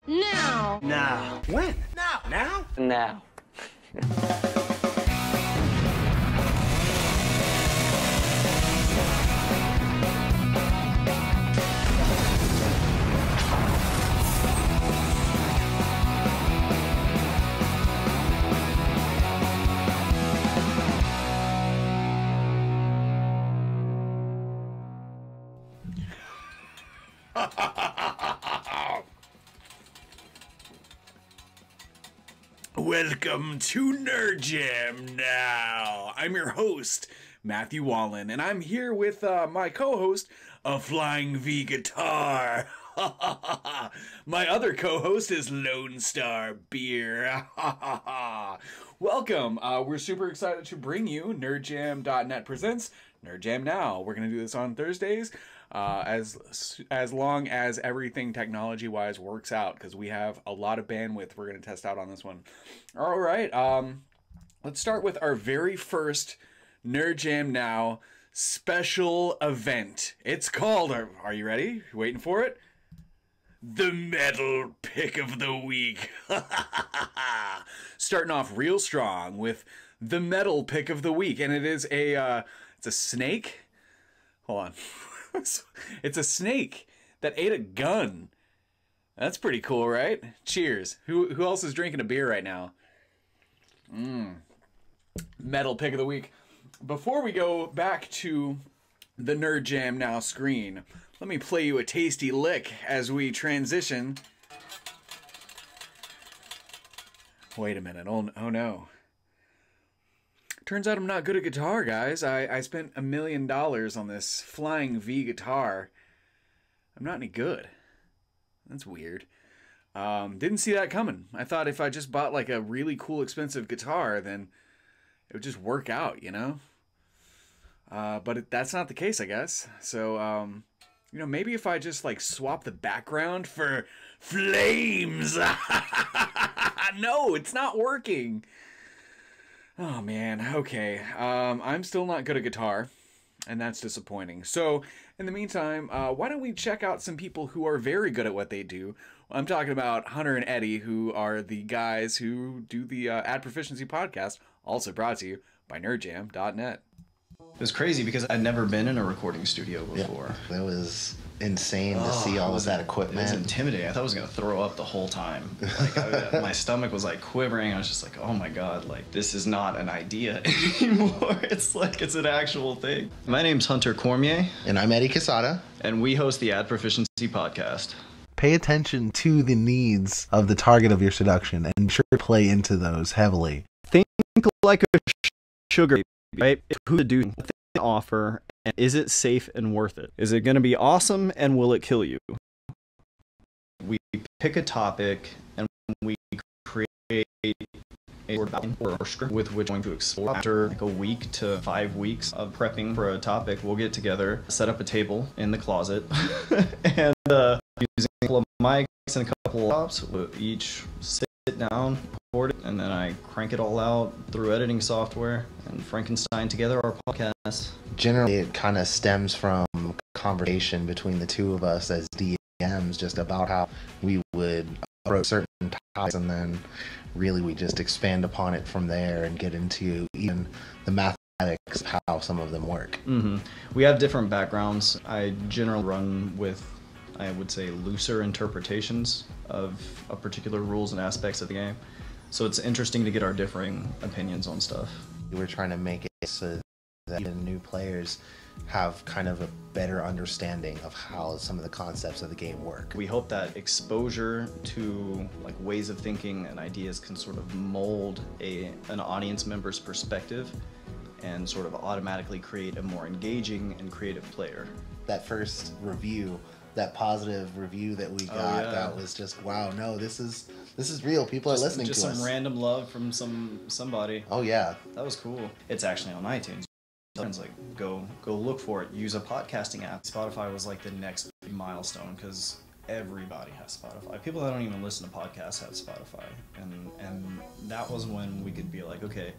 Now. Now. When? Now. Now? Now. Welcome to Nerd Jam Now. I'm your host, Matthew Wallen, and I'm here with my co-host, a Flying V Guitar. My other co-host is Lone Star Beer. Welcome. We're super excited to bring you NerdJam.net presents Nerd Jam Now. We're going to do this on Thursdays. As long as everything technology-wise works out, because we have a lot of bandwidth we're going to test out on this one. All right, let's start with our very first Nerd Jam Now special event. It's called, are you ready? You waiting for it? The Metal Pick of the Week. Starting off real strong with the Metal Pick of the Week, and it is it's a snake. Hold on. It's a snake that ate a gun. That's pretty cool, right? Cheers. Who else is drinking a beer right now? Metal Pick of the Week. Before we go back to the Nerd Jam Now screen, let me play you a tasty lick as we transition. Wait a minute. Oh no. Turns out I'm not good at guitar, guys. I spent $1 million on this Flying V guitar. I'm not any good. That's weird. Didn't see that coming. I thought if I just bought like a really cool expensive guitar, then it would just work out, you know? But that's not the case, I guess. So, maybe if I just like swap the background for flames. No, it's not working. Oh man, okay. I'm still not good at guitar, and that's disappointing. So, in the meantime, why don't we check out some people who are very good at what they do? I'm talking about Hunter and Eddie, who are the guys who do the Ad Proficiency podcast, also brought to you by NerdJam.net. It was crazy because I'd never been in a recording studio before. Yeah, that was insane to see all of that equipment. It was intimidating. I thought I was going to throw up the whole time. Like, my stomach was like quivering. I was just like, oh my God, like this is not an idea anymore. It's like it's an actual thing. My name's Hunter Cormier. And I'm Eddie Quesada. And we host the Ad Proficiency podcast. Pay attention to the needs of the target of your seduction and be sure to play into those heavily. Think like a sugar, right? Who to do, what they offer, and is it safe and worth it? Is it going to be awesome and will it kill you? We pick a topic and we create a sort of script with which we're going to explore. After like a week to 5 weeks of prepping for a topic, we'll get together, set up a table in the closet, and using a couple of mics and a couple of props, we'll each sit down, record it, and then I crank it all out through editing software and Frankenstein together our podcast. Generally, it kind of stems from conversation between the two of us as DMs, just about how we would approach certain topics, and then really we just expand upon it from there and get into even the mathematics of how some of them work. Mm-hmm. We have different backgrounds. I generally run with, I would say, looser interpretations of particular rules and aspects of the game. So it's interesting to get our differing opinions on stuff. We're trying to make it so that even new players have kind of a better understanding of how some of the concepts of the game work. We hope that exposure to like ways of thinking and ideas can sort of mold an audience member's perspective and sort of automatically create a more engaging and creative player. That first review, that positive review that we got, that was just, wow, no, this is real. People are listening to us. Just some random love from somebody. Oh yeah. That was cool. It's actually on iTunes. It's like, go look for it. Use a podcasting app. Spotify was like the next big milestone because everybody has Spotify. People that don't even listen to podcasts have Spotify. And that was when we could be like, okay,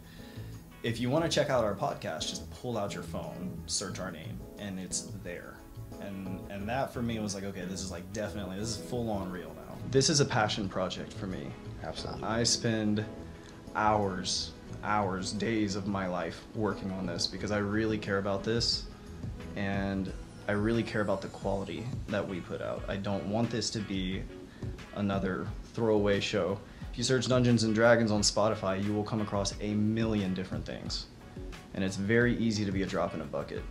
if you want to check out our podcast, just pull out your phone, search our name, and it's there. And that for me was like, okay, this is like definitely, this is full on real now. This is a passion project for me. Absolutely. I spend hours, days of my life working on this because I really care about this, and I really care about the quality that we put out. I don't want this to be another throwaway show. If you search Dungeons and Dragons on Spotify, you will come across a million different things, and it's very easy to be a drop in a bucket.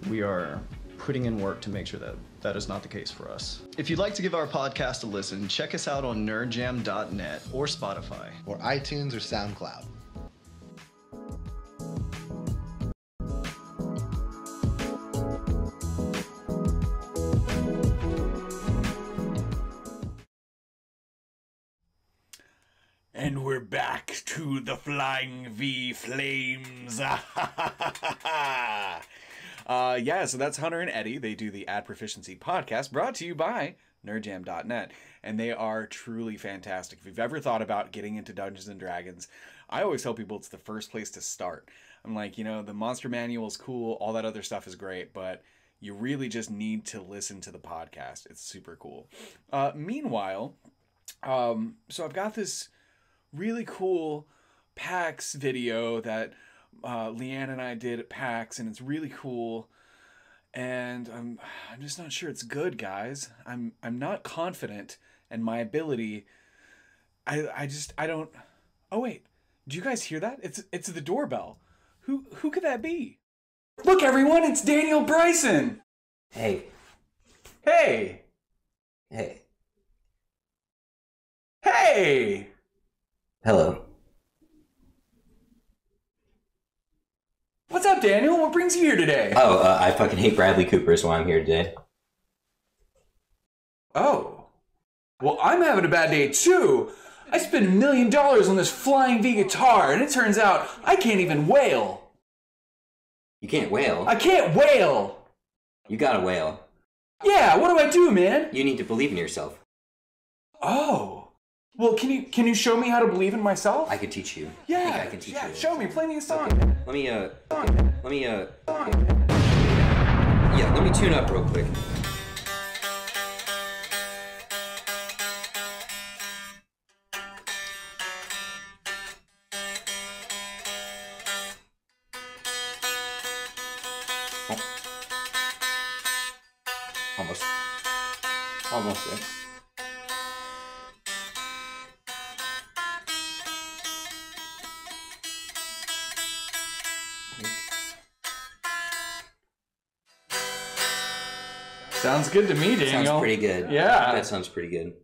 We are putting in work to make sure that that is not the case for us. If you'd like to give our podcast a listen, check us out on nerdjam.net or Spotify. Or iTunes or SoundCloud. And we're back to the Flying V Flames. Yeah, so that's Hunter and Eddie. They do the Ad Proficiency podcast, brought to you by nerdjam.net. And they are truly fantastic. If you've ever thought about getting into Dungeons and Dragons, I always tell people it's the first place to start. I'm like, you know, the monster manual is cool, all that other stuff is great, but you really just need to listen to the podcast. It's super cool. Meanwhile, so I've got this really cool PAX video that Leanne and I did at PAX, and it's really cool. And I'm just not sure it's good, guys. I'm not confident in my ability. I don't. Oh wait, do you guys hear that? It's the doorbell. Who could that be? Look, everyone, it's Daniel Bryson. Hey. Hey. Hey. Hey. Hello. What's up, Daniel? What brings you here today? Oh, I fucking hate Bradley Cooper, so I'm here today. Oh. Well, I'm having a bad day, too. I spent $1 million on this Flying V guitar, and it turns out I can't even wail. You can't wail. I can't wail. You gotta wail. Yeah, what do I do, man? You need to believe in yourself. Oh. Well, can you show me how to believe in myself? I could teach you. Yeah, I think I can teach you. show me. Play me a song. Okay. Let me tune up real quick. Almost there. Sounds good to me, Daniel. Sounds pretty good. Yeah. That sounds pretty good.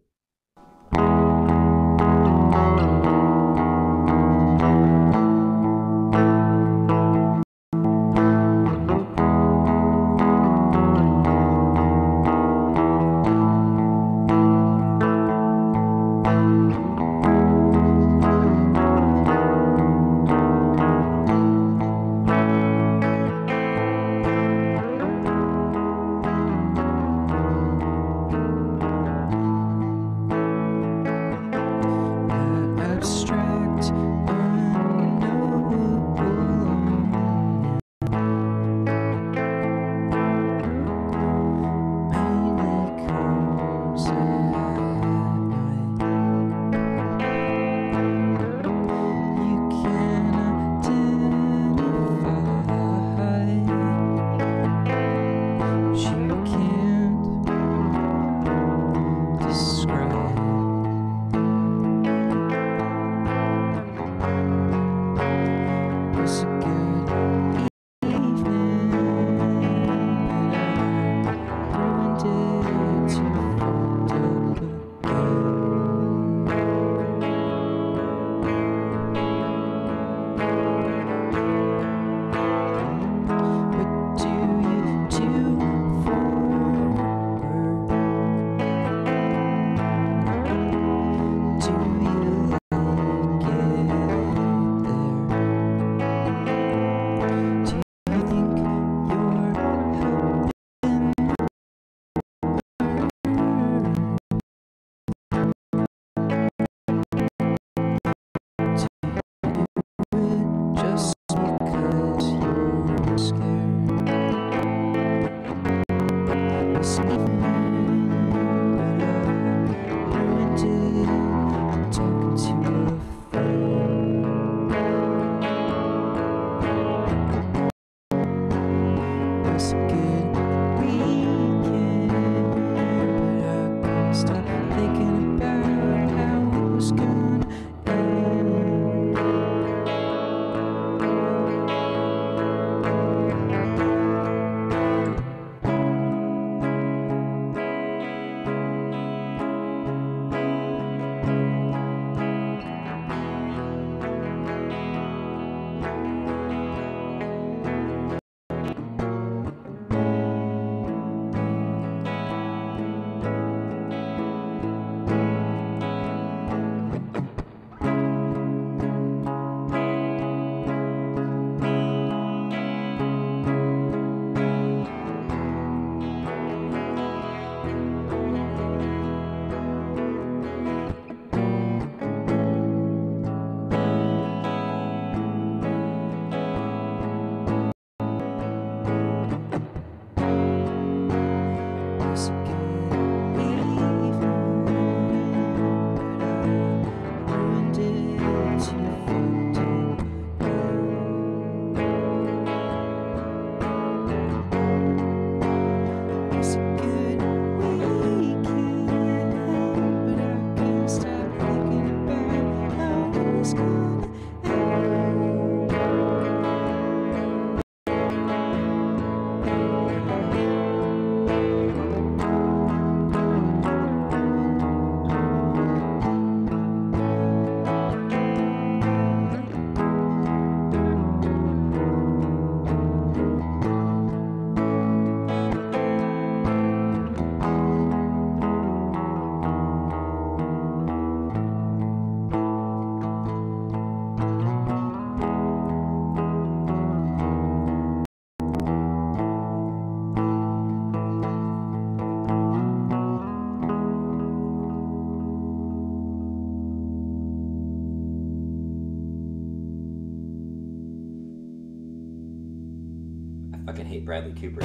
fucking hate Bradley Cooper.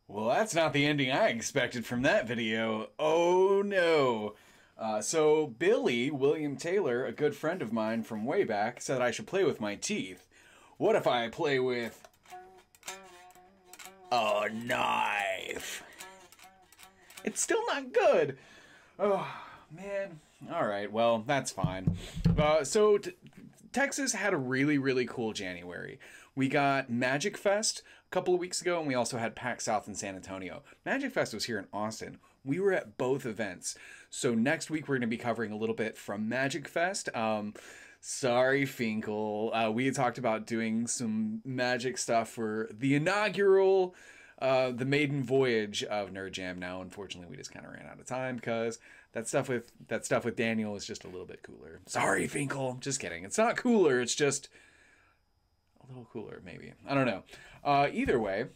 Well, that's not the ending I expected from that video. Oh no. So Billy, William Taylor, a good friend of mine from way back, said I should play with my teeth. What if I play with a knife? It's still not good. Oh, man. All right, well, that's fine. So Texas had a really, really cool January. We got Magic Fest a couple of weeks ago, and we also had PAX South in San Antonio. Magic Fest was here in Austin. We were at both events. So next week, we're going to be covering a little bit from Magic Fest. Sorry, Finkel. We had talked about doing some Magic stuff for the inaugural, the maiden voyage of Nerd Jam. Now, unfortunately, we just kind of ran out of time because that stuff with Daniel is just a little bit cooler. Sorry, Finkel. Just kidding. It's not cooler. It's just a little cooler, maybe. I don't know. Either way,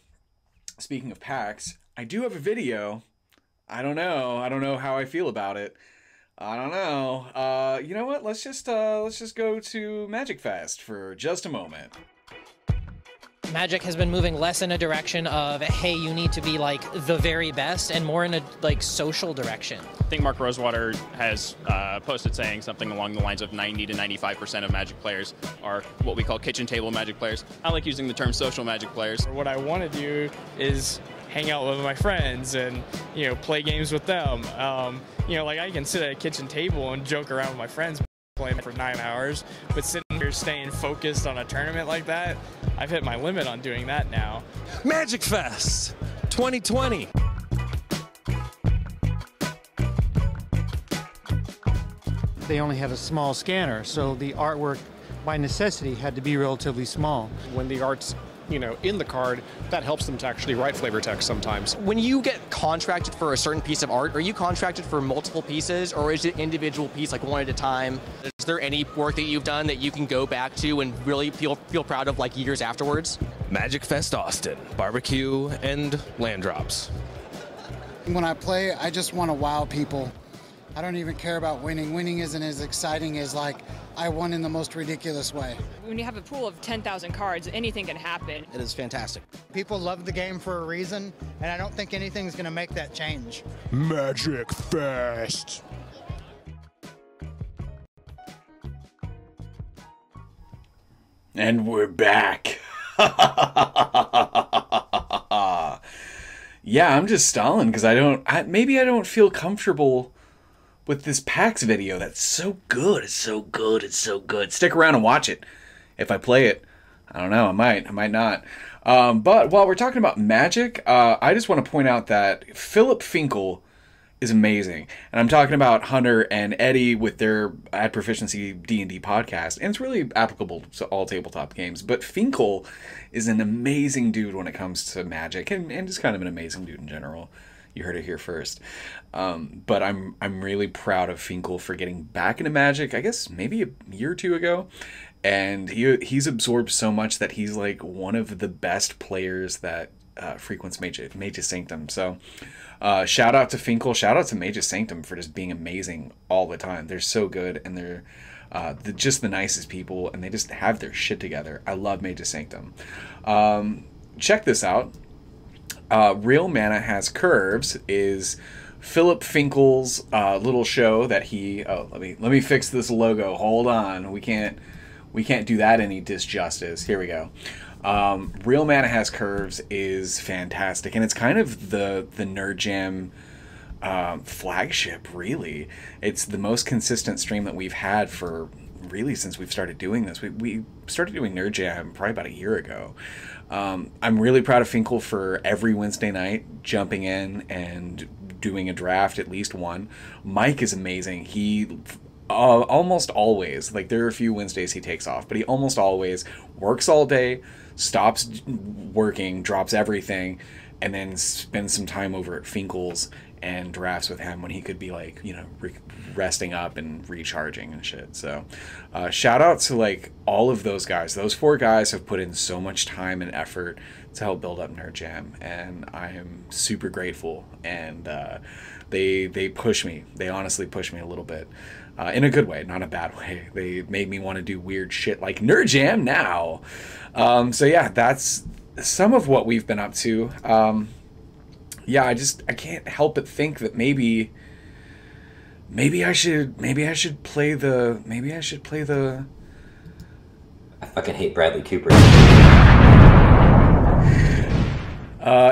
speaking of PAX, I do have a video. I don't know how I feel about it. I don't know. You know what? Let's just go to Magic Fest for just a moment. Magic has been moving less in a direction of, hey, you need to be like the very best, and more in a like social direction. I think Mark Rosewater has posted saying something along the lines of 90 to 95% of Magic players are what we call kitchen table Magic players. I like using the term social Magic players. What I want to do is hang out with my friends and, play games with them. Like I can sit at a kitchen table and joke around with my friends playing for 9 hours, but sitting here staying focused on a tournament like that, I've hit my limit on doing that now. Magic Fest 2020. They only had a small scanner, so the artwork by necessity had to be relatively small. When the art's in the card, that helps them to actually write flavor text sometimes. When you get contracted for a certain piece of art, are you contracted for multiple pieces, or is it individual piece, like one at a time? Is there any work that you've done that you can go back to and really feel proud of, like years afterwards? Magic Fest Austin, barbecue and land drops. When I play, I just want to wow people. I don't even care about winning. Winning isn't as exciting as like I won in the most ridiculous way. When you have a pool of 10,000 cards, anything can happen. It is fantastic. People love the game for a reason, and I don't think anything's going to make that change. Magic Fest. And we're back. Yeah, I'm just stalling because maybe I don't feel comfortable with this PAX video. That's so good. It's so good. It's so good. Stick around and watch it. If I play it, I don't know. I might not. But while we're talking about Magic, I just want to point out that Philip Finkel is amazing. And I'm talking about Hunter and Eddie with their Ad Proficiency D&D podcast. And it's really applicable to all tabletop games. But Finkel is an amazing dude when it comes to Magic. And just kind of an amazing dude in general. You heard it here first. But I'm really proud of Finkel for getting back into Magic, I guess maybe a year or two ago. And he's absorbed so much that he's like one of the best players that frequents Mage's Sanctum. So shout out to Finkel, shout out to Mage's Sanctum for just being amazing all the time. They're so good, and they're just the nicest people, and they just have their shit together. I love Mage's Sanctum. Check this out. Real Mana Has Curves is Philip Finkel's little show that he. Oh, let me fix this logo. Hold on, we can't do that any disjustice. Here we go. Real Mana Has Curves is fantastic, and it's kind of the Nerd Jam flagship. Really, it's the most consistent stream that we've had for really since we've started doing this. We started doing Nerd Jam probably about a year ago. I'm really proud of Finkel for every Wednesday night jumping in and doing a draft, at least one. Mike is amazing. He almost always, like there are a few Wednesdays he takes off, but he almost always works all day, stops working, drops everything, and then spends some time over at Finkel's and drafts with him when he could be like, resting up and recharging and shit. So shout out to like all of those guys. Those four guys have put in so much time and effort to help build up Nerd Jam, and I am super grateful. And they push me. They honestly push me a little bit. In a good way, not a bad way. They made me want to do weird shit like Nerd Jam now. So yeah, that's some of what we've been up to. Yeah, I can't help but think that maybe I should play the. I fucking hate Bradley Cooper.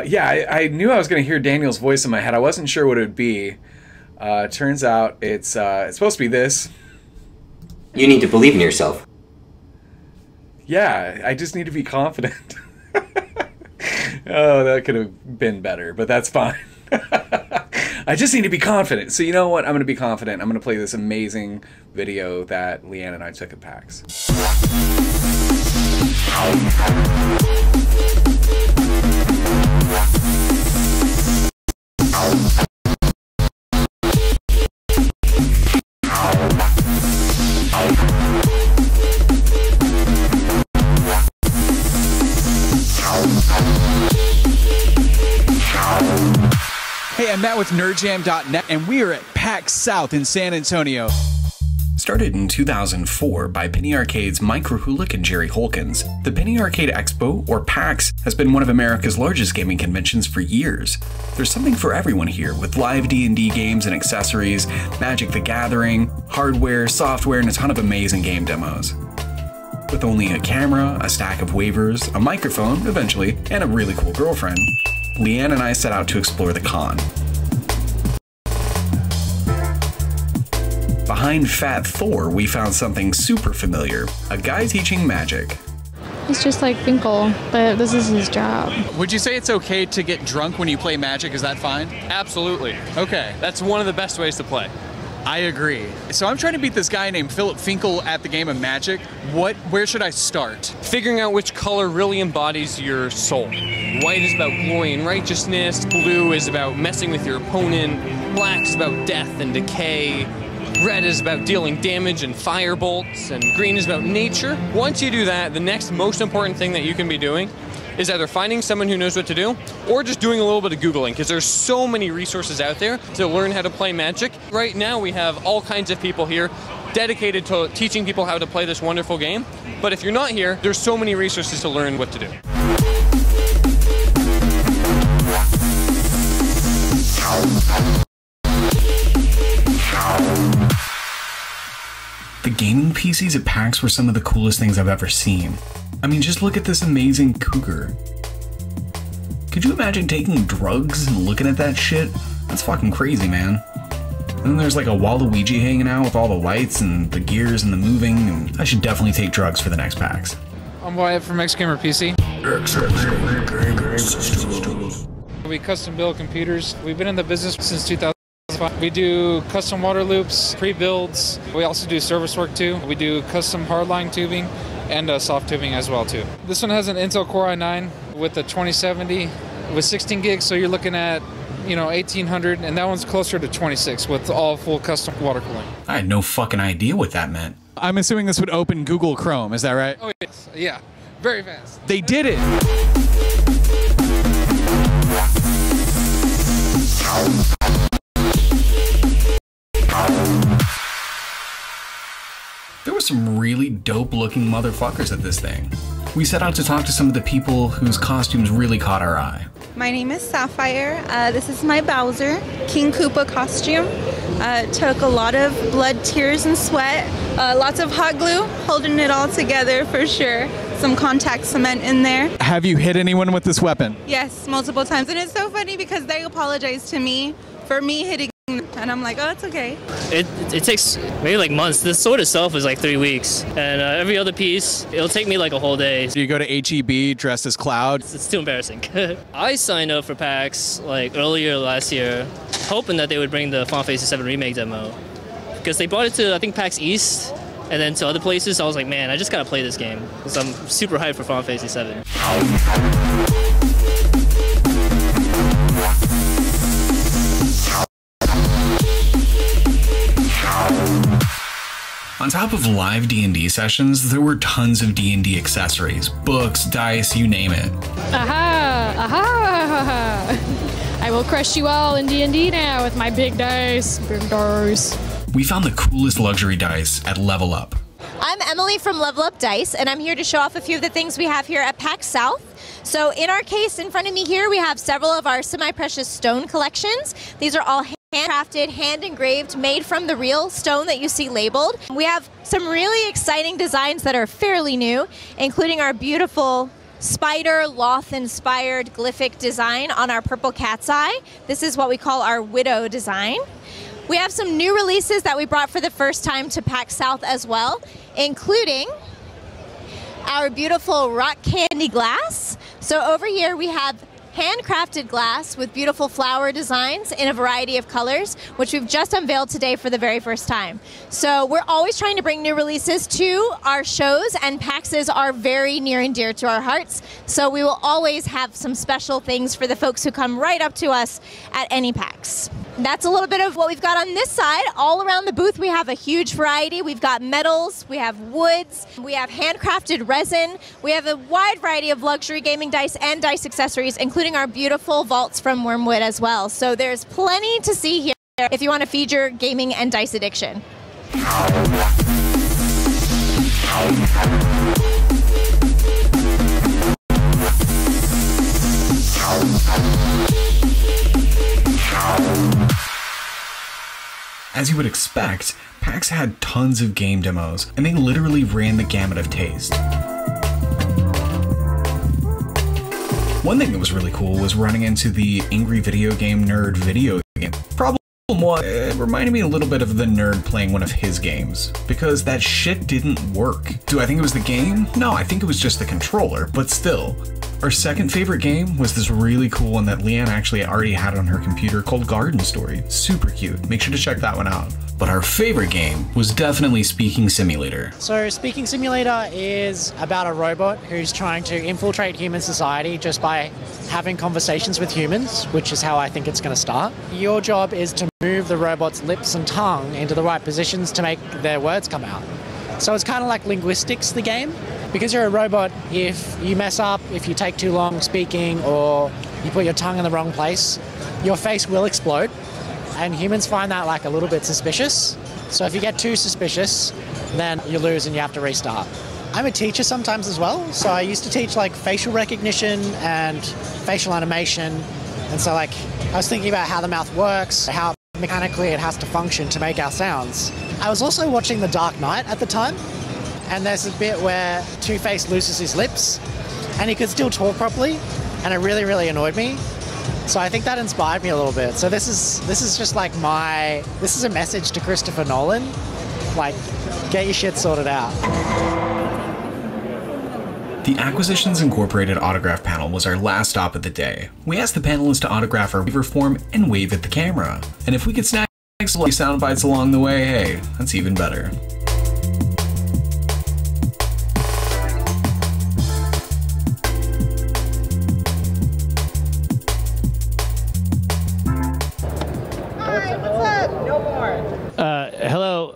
Yeah, I knew I was going to hear Daniel's voice in my head. I wasn't sure what it would be. Turns out it's supposed to be this. You need to believe in yourself. Yeah, I just need to be confident. Oh, that could have been better, but that's fine. I just need to be confident. So you know what? I'm going to be confident. I'm going to play this amazing video that Leanne and I took at PAX. Hey, I'm Matt with NerdJam.net, and we are at PAX South in San Antonio. Started in 2004 by Penny Arcade's Mike Krahulik and Jerry Holkins, the Penny Arcade Expo, or PAX, has been one of America's largest gaming conventions for years. There's something for everyone here, with live D&D games and accessories, Magic the Gathering, hardware, software, and a ton of amazing game demos. With only a camera, a stack of waivers, a microphone, eventually, and a really cool girlfriend, Leanne and I set out to explore the con. Behind Fat Thor, we found something super familiar, a guy teaching magic. He's just like Finkel, but this is his job. Would you say it's okay to get drunk when you play Magic? Is that fine? Absolutely. Okay. That's one of the best ways to play. I agree. So I'm trying to beat this guy named Philip Finkel at the game of Magic. Where should I start? Figuring out which color really embodies your soul. White is about glory and righteousness. Blue is about messing with your opponent. Black is about death and decay. Red is about dealing damage and fire bolts. And green is about nature. Once you do that, the next most important thing that you can be doing is either finding someone who knows what to do or just doing a little bit of Googling, because there's so many resources out there to learn how to play Magic. Right now we have all kinds of people here dedicated to teaching people how to play this wonderful game. But if you're not here, there's so many resources to learn what to do. The gaming PCs at PAX were some of the coolest things I've ever seen. I mean, just look at this amazing cougar. Could you imagine taking drugs and looking at that shit? That's fucking crazy, man. And then there's like a Waluigi hanging out with all the lights and the gears and the moving. And I should definitely take drugs for the next PAX. I'm Wyatt from X Gamer PC. We custom build computers. We've been in the business since 2005. We do custom water loops, pre-builds. We also do service work too. We do custom hardline tubing and soft tubing as well too. This one has an Intel Core i9 with a 2070 with 16 gigs, so you're looking at 1800, and that one's closer to 26 with all full custom water cooling. I had no fucking idea what that meant. I'm assuming this would open Google Chrome, is that right? Oh yes, yeah, very fast. They did it! There were some really dope looking motherfuckers at this thing. We set out to talk to some of the people whose costumes really caught our eye. My name is Sapphire. This is my Bowser, King Koopa costume. Took a lot of blood, tears, and sweat. Lots of hot glue, holding it all together for sure. Some contact cement in there. Have you hit anyone with this weapon? Yes, multiple times. And it's so funny because they apologize to me for me hitting them. And I'm like, oh, it's okay. It takes maybe like months. The sword itself is like 3 weeks. And every other piece, it'll take me like a whole day. Do you go to HEB dressed as Cloud? It's too embarrassing. I signed up for PAX like earlier last year, hoping that they would bring the Final Fantasy 7 Remake demo. Because they brought it to, I think, PAX East, and then to other places. I was like, man, I just gotta play this game. Because I'm super hyped for Final Fantasy 7. On top of live D&D sessions, there were tons of D&D accessories, books, dice, you name it. Aha! Aha! I will crush you all in D&D now with my big dice. Big dice. we found the coolest luxury dice at Level Up. I'm Emily from Level Up Dice, and I'm here to show off a few of the things we have here at PAX South. So in our case in front of me here, we have several of our semi-precious stone collections. These are all handcrafted, hand-engraved, made from the real stone that you see labeled. We have some really exciting designs that are fairly new, including our beautiful spider loth-inspired glyphic design on our purple cat's eye. This is what we call our widow design. We have some new releases that we brought for the first time to PAX South as well, including our beautiful rock candy glass. So over here we have handcrafted glass with beautiful flower designs in a variety of colors, which we've just unveiled today for the very first time. So we're always trying to bring new releases to our shows, and PAXs are very near and dear to our hearts. So we will always have some special things for the folks who come right up to us at any PAX. That's a little bit of what we've got on this side. All around the booth we have a huge variety. We've got metals, we have woods, we have handcrafted resin, we have a wide variety of luxury gaming dice and dice accessories, including our beautiful vaults from Wormwood as well. So there's plenty to see here if you want to feed your gaming and dice addiction. As you would expect, PAX had tons of game demos, and they literally ran the gamut of taste. One thing that was really cool was running into the Angry Video Game Nerd video game. Problem was, it reminded me a little bit of the nerd playing one of his games, because that shit didn't work. Do I think it was the game? No, I think it was just the controller, but still. Our second favorite game was this really cool one that Leanne actually already had on her computer called Garden Story. Super cute. Make sure to check that one out. But our favorite game was definitely Speaking Simulator. So Speaking Simulator is about a robot who's trying to infiltrate human society just by having conversations with humans, which is how I think it's going to start. Your job is to move the robot's lips and tongue into the right positions to make their words come out. So it's kind of like linguistics, the game. Because you're a robot, if you mess up, if you take too long speaking, or you put your tongue in the wrong place, your face will explode. And humans find that like a little bit suspicious. So if you get too suspicious, then you lose and you have to restart. I'm a teacher sometimes as well. So I used to teach like facial recognition and facial animation. And so like I was thinking about how the mouth works, how mechanically it has to function to make our sounds. I was also watching The Dark Knight at the time. And there's a bit where Two-Face loses his lips and he could still talk properly, and it really, really annoyed me. So I think that inspired me a little bit. So this is just like this is a message to Christopher Nolan, like, get your shit sorted out. The Acquisitions Incorporated autograph panel was our last stop of the day. We asked the panelists to autograph our waiver form and wave at the camera. And if we could snag some sound bites along the way, hey, that's even better. Hello,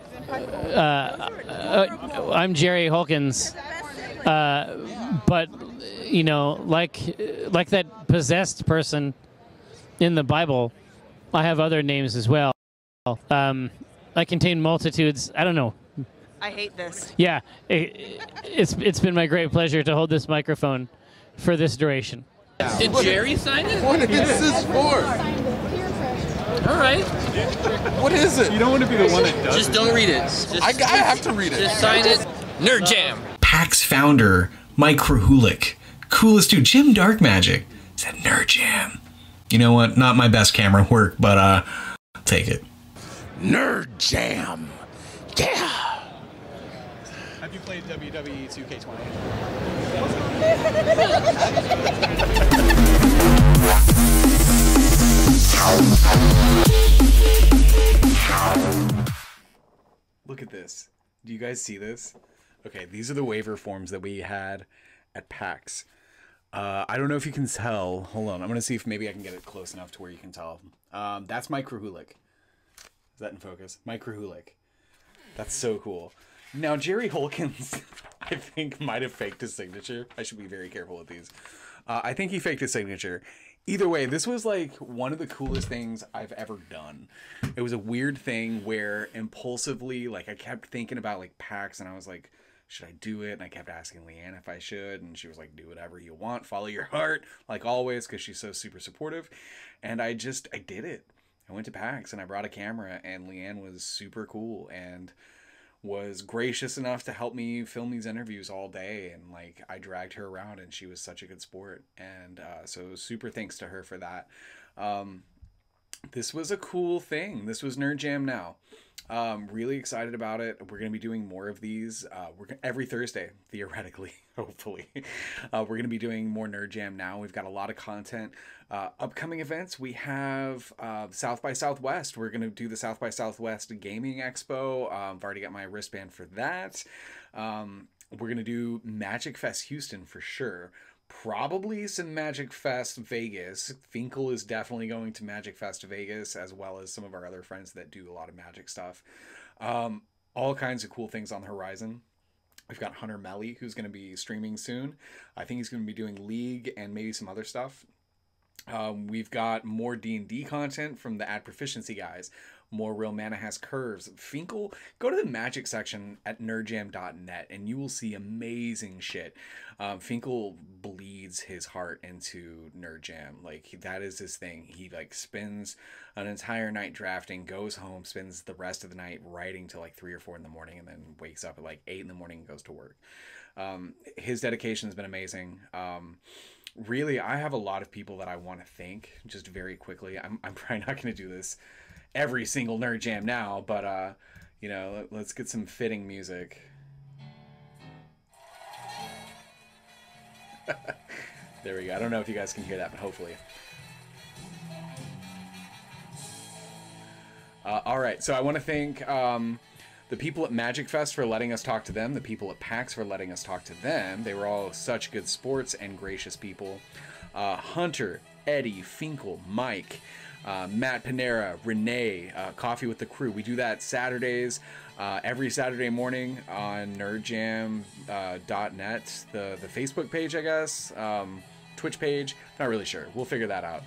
I'm Jerry Holkins, but you know, like that possessed person in the Bible, I have other names as well. I contain multitudes. I don't know. I hate this. Yeah, it's been my great pleasure to hold this microphone for this duration. Did Jerry sign it? What is this for? All right. What is it? You don't want to be the one that does Just it. don't read it. I have to read it. Just sign it. Nerd Jam. PAX founder Mike Krahulik, coolest dude, Jim Dark Magic, said Nerd Jam. You know what? Not my best camera work, but I'll take it. Nerd Jam. Yeah. Have you played WWE 2K20? Look at this. Do you guys see this? Okay, these are the waiver forms that we had at PAX. I don't know if you can tell. Hold on. I'm going to see if maybe I can get it close enough to where you can tell. That's Mike Krahulik. Is that in focus? Mike Krahulik. That's so cool. Now, Jerry Holkins, I think, might have faked his signature. I should be very careful with these. I think he faked his signature. Either way, this was like one of the coolest things I've ever done. It was a weird thing where impulsively, like I kept thinking about like PAX and I was like, should I do it? And I kept asking Leanne if I should. And she was like, do whatever you want. Follow your heart, like always, because she's so super supportive. And I did it. I went to PAX and I brought a camera and Leanne was super cool and was gracious enough to help me film these interviews all day, and like I dragged her around and she was such a good sport, and so super thanks to her for that. This was a cool thing. This was Nerd Jam Now. Really excited about it. We're going to be doing more of these every Thursday, theoretically, hopefully. We're going to be doing more Nerd Jam Now. We've got a lot of content. Upcoming events, we have South by Southwest. We're going to do the South by Southwest Gaming Expo. I've already got my wristband for that. We're going to do Magic Fest Houston for sure. Probably some Magic Fest Vegas. Finkel is definitely going to Magic Fest Vegas, as well as some of our other friends that do a lot of Magic stuff. All kinds of cool things on the horizon. We've got Hunter Melly, who's going to be streaming soon. I think he's going to be doing League and maybe some other stuff. We've got more D&D content from the Ad Proficiency guys. More Real Mana Has Curves. Finkel, go to the Magic section at nerdjam.net and you will see amazing shit. Finkel bleeds his heart into Nerd Jam. Like, that is his thing. He like spends an entire night drafting, goes home, spends the rest of the night writing till like 3 or 4 in the morning, and then wakes up at like 8 in the morning and goes to work. His dedication has been amazing. Really, I have a lot of people that I want to thank just very quickly. I'm probably not going to do this every single Nerd Jam Now, but you know, let's get some fitting music. There we go. I don't know if you guys can hear that, but hopefully. All right, so I want to thank the people at Magic Fest for letting us talk to them, the people at PAX for letting us talk to them. They were all such good sports and gracious people. Hunter, Eddie, Finkel, Mike, Matt Panera, Renee, Coffee with the Crew. We do that Saturdays, every Saturday morning on nerdjam.net, the Facebook page, I guess, Twitch page, not really sure. We'll figure that out.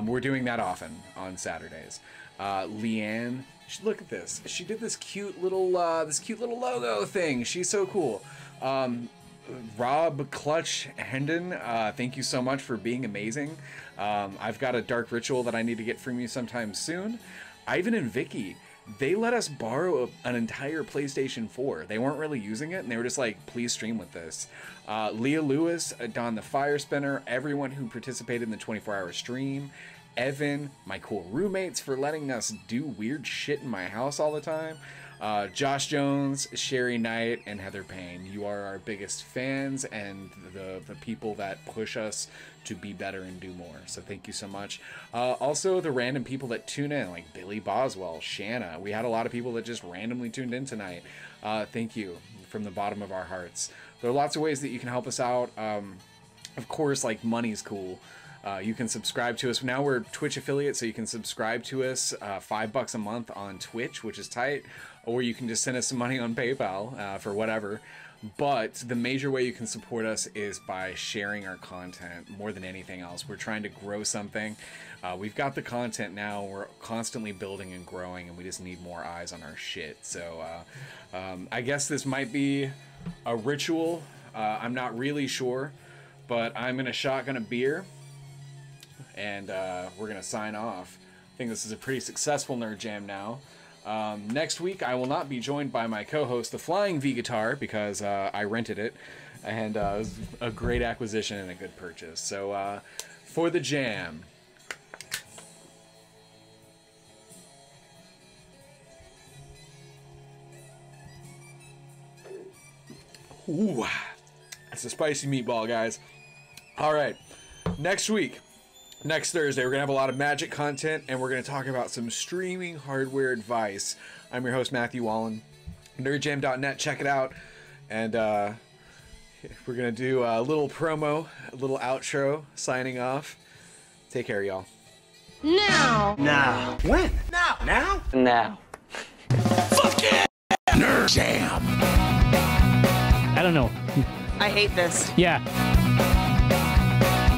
We're doing that often on Saturdays. Leanne, look at this. She did this cute little logo thing. She's so cool. Rob Clutch Hendon, thank you so much for being amazing. I've got a dark ritual that I need to get from you sometime soon. Ivan and Vicky, they let us borrow an entire PlayStation 4. They weren't really using it, and they were just like, please stream with this. Leah Lewis, Don the Fire Spinner, everyone who participated in the 24-hour stream. Evan, my cool roommates for letting us do weird shit in my house all the time. Josh Jones, Sherry Knight, and Heather Payne. You are our biggest fans and the people that push us to be better and do more. So thank you so much. Also, the random people that tune in, like Billy Boswell, Shanna. We had a lot of people that just randomly tuned in tonight. Thank you from the bottom of our hearts. There are lots of ways that you can help us out. Of course, like money's cool. You can subscribe to us. Now we're Twitch affiliates, so you can subscribe to us $5 a month on Twitch, which is tight, or you can just send us some money on PayPal for whatever. But the major way you can support us is by sharing our content more than anything else. We're trying to grow something. We've got the content now. We're constantly building and growing, and we just need more eyes on our shit. So I guess this might be a ritual. I'm not really sure, but I'm going to shotgun a beer. And we're going to sign off. I think this is a pretty successful Nerd Jam now. Next week, I will not be joined by my co-host, the Flying V Guitar, because I rented it. And it was a great acquisition and a good purchase. So for the jam. Ooh, that's a spicy meatball, guys. All right, next week. Next Thursday, we're going to have a lot of Magic content, and we're going to talk about some streaming hardware advice. I'm your host, Matthew Wallen. Nerdjam.net, check it out. And we're going to do a little promo, a little outro, signing off. Take care, y'all. Now. Now. When? Now. Now? Now. Fuck yeah! Nerd Jam! I don't know. I hate this. Yeah.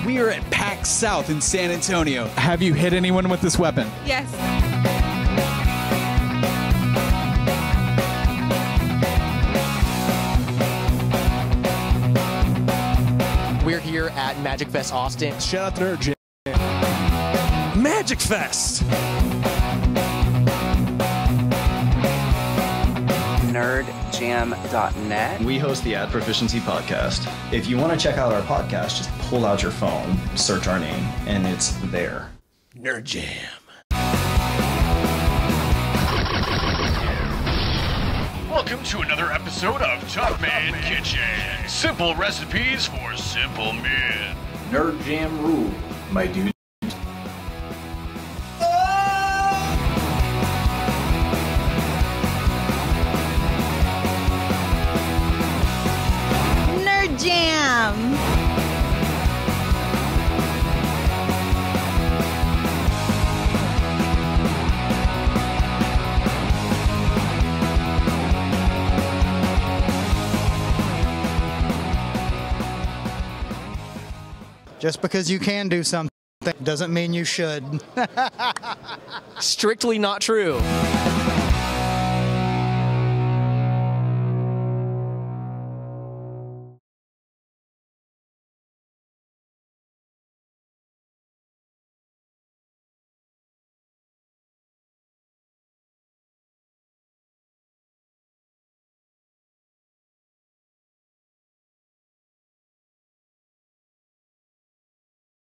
We are at PAX South in San Antonio. Have you hit anyone with this weapon? Yes. We're here at Magic Fest Austin. Shout out to Nerd Jam. Magic Fest! nerdjam.net. We host the Ad Proficiency Podcast. If you want to check out our podcast, just pull out your phone, search our name, and it's there. Nerd Jam. Welcome to another episode of Tough Man Kitchen. Simple recipes for simple men. Nerd Jam rule, my dude. Nerd Jam. Just because you can do something doesn't mean you should. Strictly not true.